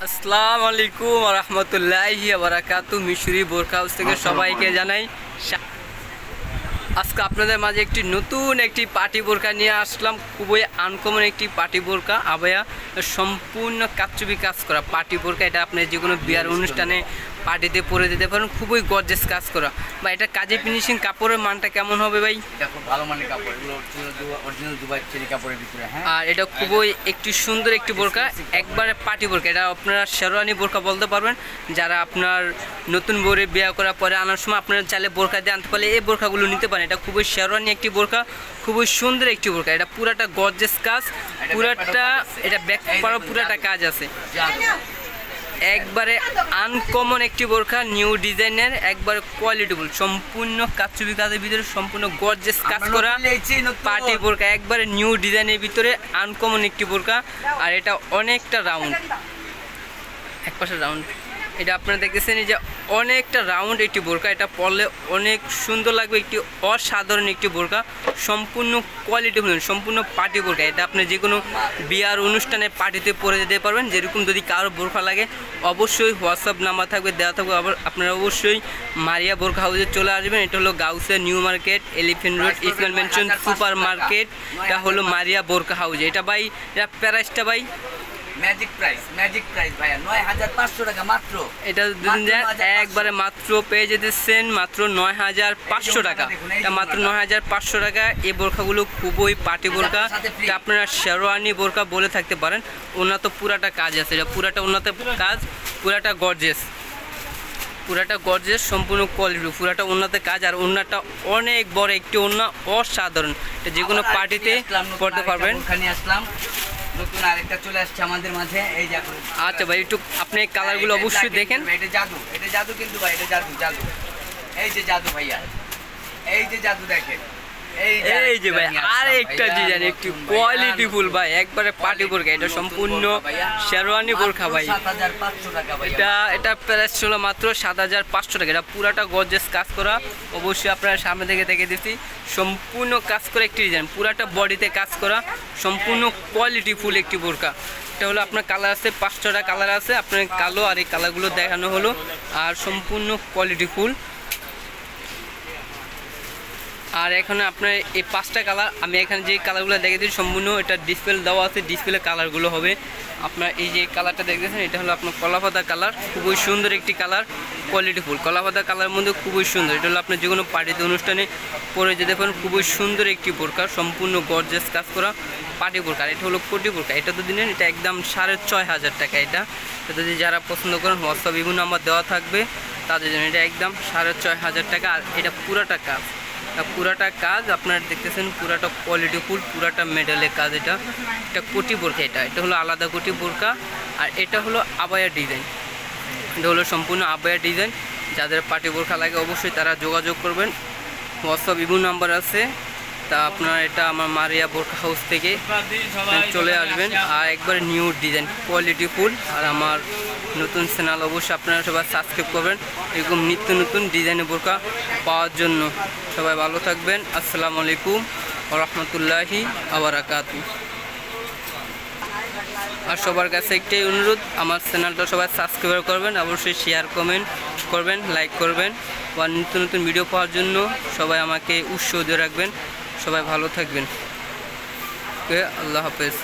আসসালামু আলাইকুম ওয়া রাহমাতুল্লাহি ওয়া বারাকাতুহু। মিশরি বোরকা হাউস থেকে সবাইকে জানাই আজকে আপনাদের মাঝে নতুন একটি পার্টি বোরকা নিয়ে আসলাম। খুবই আনকমন একটি পার্টি বোরকা, আবায়া সম্পূর্ণ কাচুবি কাজ করা পার্টি বোরকা। এটা আপনি যে কোনো বিয়ার অনুষ্ঠানে পার্টিতে পরে দিতে পারেন। খুবই গর্জিয়াস কাজ করা বা এটা কাজে ফিনিশিং। কাপড়ের মানটা কেমন হবে ভাই? খুব ভালো মানের কাপড়, এগুলো অরিজিনাল দুবাই চেরি কাপড়ের ভিতরে। হ্যাঁ, আর এটা খুবই একটি সুন্দর একটি বোরকা, একবারে পার্টি বোরকা। এটা আপনারা শেরওয়ানি বোরকা বলতে পারবেন। যারা আপনার নতুন বউরে বিয়ে করার পরে আনার সময় আপনারা চাইলে বোরকা দিয়ে আনতে পারলে এই বোরকাগুলো নিতে পারেন। এটা খুবই শেরওয়ানি একটি বোরকা, খুবই সুন্দর একটি বোরকা। এটা পুরাটা গর্জিয়াস কাজ, পুরাটা এটা ব্যাক পাড়া পুরাটা কাজ আছে। একবারে আনকমন একটি বোরকা, নিউ ডিজাইনের, একবারে কোয়ালিটিফুল, সম্পূর্ণ কাচুবি কাজের ভিতরে সম্পূর্ণ গর্জিয়াস কাজ করা পার্টি বোরকা। একবারে নিউ ডিজাইনের ভিতরে আনকমন একটি বোরকা। আর এটা অনেকটা রাউন্ড, এক পাশে রাউন্ড। এটা আপনারা দেখতেছেন যে অনেকটা রাউন্ড একটি বোরকা। এটা পরলে অনেক সুন্দর লাগবে, একটি অসাধারণ একটি বোরকা, সম্পূর্ণ কোয়ালিটিফুল, সম্পূর্ণ পার্টি বোরকা। এটা আপনি যে কোনো বিয়ার অনুষ্ঠানে পার্টিতে পরে যেতে পারবেন। যেরকম যদি কারো বোরকা লাগে অবশ্যই হোয়াটসঅ্যাপ নাম্বার থাকবে, দেওয়া থাকবে। আবার আপনারা অবশ্যই মারিয়া বোরকা হাউসে চলে আসবেন। এটা হলো Gausia new market, elephant road, Ismail mention super market. এটা হলো মারিয়া বোরকা হাউস। এটা ভাই, এটা প্রাইসটা ভাই ম্যাজিক প্রাইস ভাইয়া ৯৫০০ টাকা মাত্র। এটা একবারে মাত্র পেয়ে যেতেছেন মাত্র ৯৫০০ টাকা। এটা মাত্র ৯৫০০ টাকা। এই বোরকাগুলো খুবই পার্টি বোরকা। এটা আপনারা শেরওয়ানি বোরকা বলে থাকতে পারেন। ওনার তো পুরাটা কাজ আছে, এটা পুরাটা ওনাতে কাজ, পুরাটা গর্জিয়াস, পুরাটা গর্জিয়াস, সম্পূর্ণ কোয়ালিটি, পুরাটা ওনাতে কাজ। আর ওনাটা অনেক বড় একটি ওনা, অসাধারণ। এটা যে কোনো পার্টিতে পড়তে পারবেন। নতুন আরেকটা চলে আসছে আমাদের মাঝে, এই যে। আচ্ছা ভাই, একটু আপনি কালারগুলো অবশ্যই দেখেন। এটা জাদু কিন্তু ভাই, এটা জাদু। এই যে জাদু ভাইয়া, এই যে জাদু দেখেন। এই যে ভাই আরেকটা ডিজাইন, একটু কোয়ালিটিফুল ভাই, একবারে পার্টি বোরকা। এটা সম্পূর্ণ শেরওয়ানি বোরকা ভাই। ৭৫০০ টাকা ভাই। এটা প্রাইস ছিল মাত্র ৭৫০০ টাকা। এটা পুরাটা গর্জিয়াস কাজ করা। অবশ্যই আপনারা সামনে থেকে দেখে দিচ্ছি, সম্পূর্ণ কাজ করা একটি ডিজাইন, পুরাটা বডিতে কাজ করা, সম্পূর্ণ কোয়ালিটিফুল একটি বোরকা। এটা হলো আপনার কালার আছে, ৫টা কালার আছে। আপনার কালো আর এই কালারগুলো দেখানো হলো। আর সম্পূর্ণ কোয়ালিটিফুল। আর এখানে আপনার এই 5টা কালার, আমি এখানে যে কালারগুলো দেখে দিচ্ছি সম্পূর্ণ এটা ডিসপ্লে দেওয়া আছে। ডিসপ্লে কালারগুলো হবে আপনার এই যে কালারটা দেখতেছেন, এটা হলো আপনার কলাপাতা কালার। খুবই সুন্দর একটি কালার, কোয়ালিটিফুল কলাপাতা কালারের মধ্যে খুবই সুন্দর। এটা হলো আপনার যে কোনো পার্টিতে অনুষ্ঠানে পরে যেতে পারেন। খুবই সুন্দর একটি বোরকা, সম্পূর্ণ গর্জিয়াস কাজ করা পার্টি বোরকা। আর এটা হলো কোটি বোরকা। এটা তো দিনের এটা একদম ৬৫০০ টাকা। এটা যদি যারা পছন্দ করেন হোয়াটসঅ্যাপ বিভিন্ন নাম্বার দেওয়া থাকবে তাদের জন্য। এটা একদম ৬৫০০ টাকা। আর এটা পুরাটা কাজ, পুরাটা কাজ আপনারা দেখতেছেন, পুরাটা কোয়ালিটিফুল, পুরাটা মেডেলের কাজ। এটা কোটি বোরকা। এটা হলো আলাদা কোটি বোরকা। আর এটা হলো আবায়া ডিজাইন। এটা হলো সম্পূর্ণ আবায়া ডিজাইন। যাদের পার্টি বোরকা লাগে অবশ্যই তারা যোগাযোগ করবেন। হোয়াটসঅ্যাপ বিভিন্ন নাম্বার আছে। তা আপনারা এটা আমার মারিয়া বোরকা হাউস থেকে চলে আসবেন। আর একবারে নিউ ডিজাইন, কোয়ালিটিফুল। আর আমার নতুন চ্যানেল অবশ্যই আপনারা সবাই সাবস্ক্রাইব করবেন এরকম নিত্য নতুন ডিজাইনের বোরকা পাওয়ার জন্য। সবাই ভালো থাকবেন। আসসালামু আলাইকুম ওয়া রাহমাতুল্লাহি ওয়া বারাকাতুহু। আর সবার কাছে একটাই অনুরোধ, আমার চ্যানেলটা সবাই সাবস্ক্রাইব করবেন, অবশ্যই শেয়ার কমেন্ট করবেন, লাইক করবেন। বা নিত্য নতুন ভিডিও পাওয়ার জন্য সবাই আমাকে উৎসাহ দিয়ে রাখবেন। সবাই ভালো থাকবেন। আল্লাহ হাফেজ।